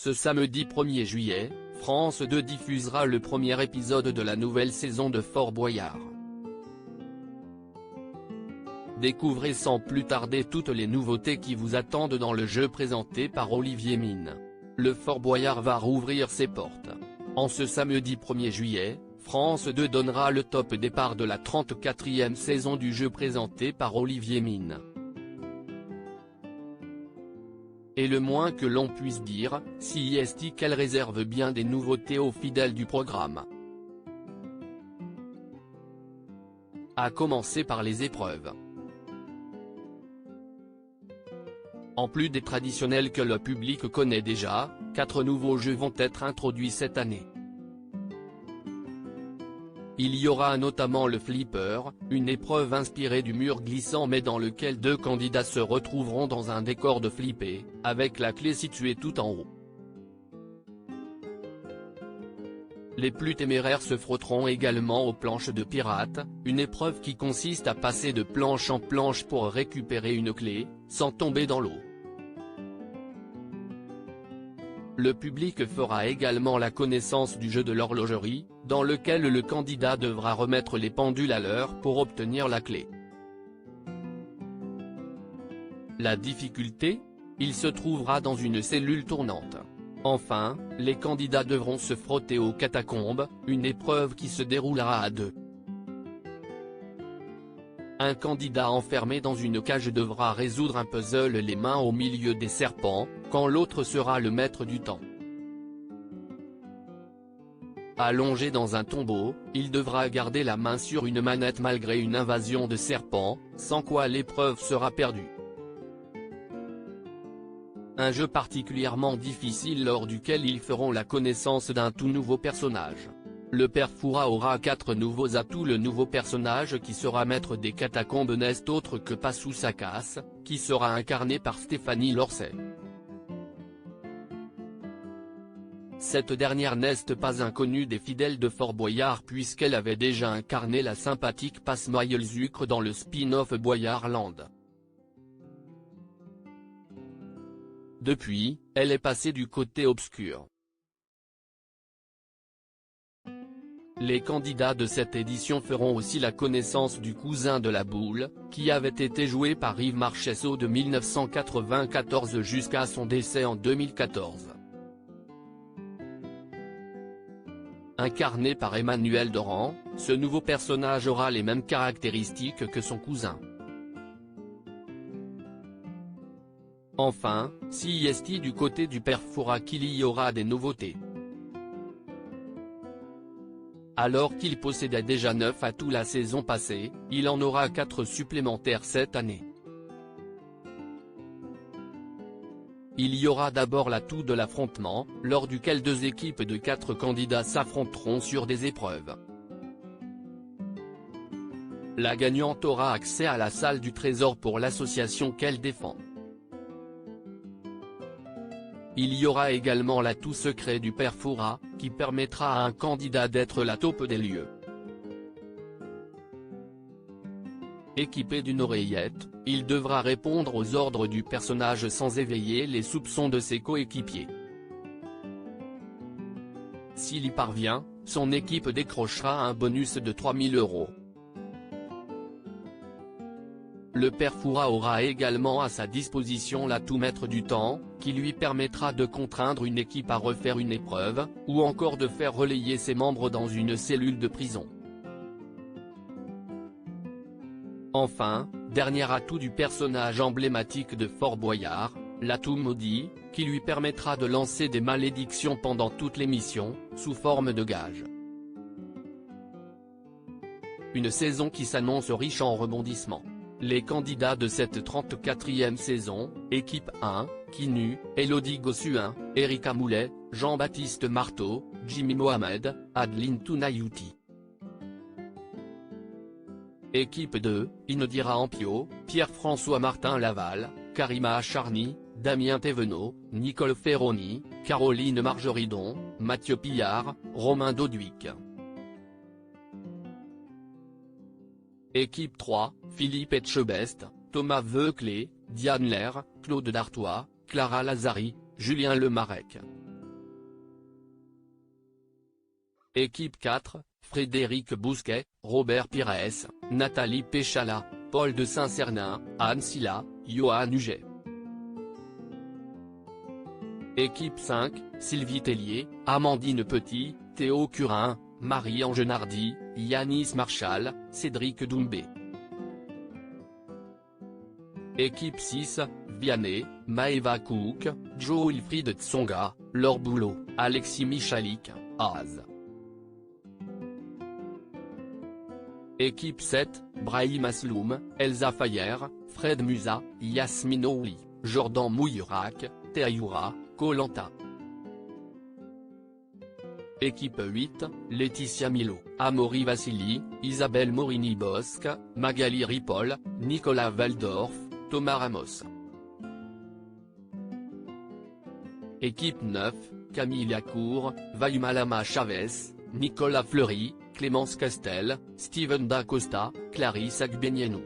Ce samedi 1er juillet, France 2 diffusera le premier épisode de la nouvelle saison de Fort Boyard. Découvrez sans plus tarder toutes les nouveautés qui vous attendent dans le jeu présenté par Olivier Mine. Le Fort Boyard va rouvrir ses portes. En ce samedi 1er juillet, France 2 donnera le top départ de la 34e saison du jeu présenté par Olivier Mine. Et le moins que l'on puisse dire, c'est qu'elle réserve bien des nouveautés aux fidèles du programme. À commencer par les épreuves. En plus des traditionnels que le public connaît déjà, 4 nouveaux jeux vont être introduits cette année. Il y aura notamment le flipper, une épreuve inspirée du mur glissant mais dans lequel 2 candidats se retrouveront dans un décor de flipper, avec la clé située tout en haut. Les plus téméraires se frotteront également aux planches de pirates, une épreuve qui consiste à passer de planche en planche pour récupérer une clé, sans tomber dans l'eau. Le public fera également la connaissance du jeu de l'horlogerie, dans lequel le candidat devra remettre les pendules à l'heure pour obtenir la clé. La difficulté ? Il se trouvera dans une cellule tournante. Enfin, les candidats devront se frotter aux catacombes, une épreuve qui se déroulera à 2. Un candidat enfermé dans une cage devra résoudre un puzzle les mains au milieu des serpents, quand l'autre sera le maître du temps. Allongé dans un tombeau, il devra garder la main sur une manette malgré une invasion de serpents, sans quoi l'épreuve sera perdue. Un jeu particulièrement difficile lors duquel ils feront la connaissance d'un tout nouveau personnage. Le père Fouras aura 4 nouveaux atouts. Le nouveau personnage qui sera maître des catacombes n'est autre que Passou Sakas, qui sera incarné par Stéphanie Lorset. Cette dernière n'est pas inconnue des fidèles de Fort Boyard puisqu'elle avait déjà incarné la sympathique Passmoyelzucre dans le spin-off Boyardland. Depuis, elle est passée du côté obscur. Les candidats de cette édition feront aussi la connaissance du cousin de la boule, qui avait été joué par Yves Marcheseau de 1994 jusqu'à son décès en 2014. Incarné par Emmanuel Doran, ce nouveau personnage aura les mêmes caractéristiques que son cousin. Enfin, c'est du côté du père Fouras qu'il y aura des nouveautés. Alors qu'il possédait déjà 9 atouts la saison passée, il en aura 4 supplémentaires cette année. Il y aura d'abord l'atout de l'affrontement, lors duquel 2 équipes de 4 candidats s'affronteront sur des épreuves. La gagnante aura accès à la salle du trésor pour l'association qu'elle défend. Il y aura également l'atout secret du père Fouras, qui permettra à un candidat d'être la taupe des lieux. Équipé d'une oreillette, il devra répondre aux ordres du personnage sans éveiller les soupçons de ses coéquipiers. S'il y parvient, son équipe décrochera un bonus de 3000 €. Le père Fouras aura également à sa disposition l'atout maître du temps, qui lui permettra de contraindre une équipe à refaire une épreuve, ou encore de faire relayer ses membres dans une cellule de prison. Enfin, dernier atout du personnage emblématique de Fort Boyard, l'atout maudit, qui lui permettra de lancer des malédictions pendant toute l'émission, sous forme de gage. Une saison qui s'annonce riche en rebondissements. Les candidats de cette 34e saison, équipe 1, Kinu, Elodie Gossuin, Erika Moulet, Jean-Baptiste Marteau, Jimmy Mohamed, Adeline Tounayouti. Équipe 2, Inodira Ampio, Pierre-François Martin Laval, Karima Acharny, Damien Thévenot, Nicole Ferroni, Caroline Margeridon, Mathieu Pillard, Romain Dauduic. Équipe 3, Philippe Etchebest, Thomas Veuclé, Diane Lair, Claude Dartois, Clara Lazari, Julien Lemarec. Équipe 4, Frédéric Bousquet, Robert Pires, Nathalie Péchala, Paul de Saint-Cernin, Anne Silla, Johan Huget. Équipe 5, Sylvie Tellier, Amandine Petit, Théo Curin, Marie-Ange Nardi, Yanis Marshall, Cédric Doumbé. Équipe 6, Vianney, Maëva Cook, Joe Wilfried Tsonga, Laure Boulot, Alexis Michalik, Az. Équipe 7, Brahim Asloum, Elsa Fayer, Fred Musa, Yasmine Ouli, Jordan Mouillerac, Théayoura, Koh-Lanta. Équipe 8, Laetitia Milo, Amaury Vassili, Isabelle Morini-Bosque, Magali Ripoll, Nicolas Valdorf, Thomas Ramos. Équipe 9, Camille Lacour, Vayumalama Chavez, Nicolas Fleury, Clémence Castel, Steven Da Costa, Clarisse Agbenienou.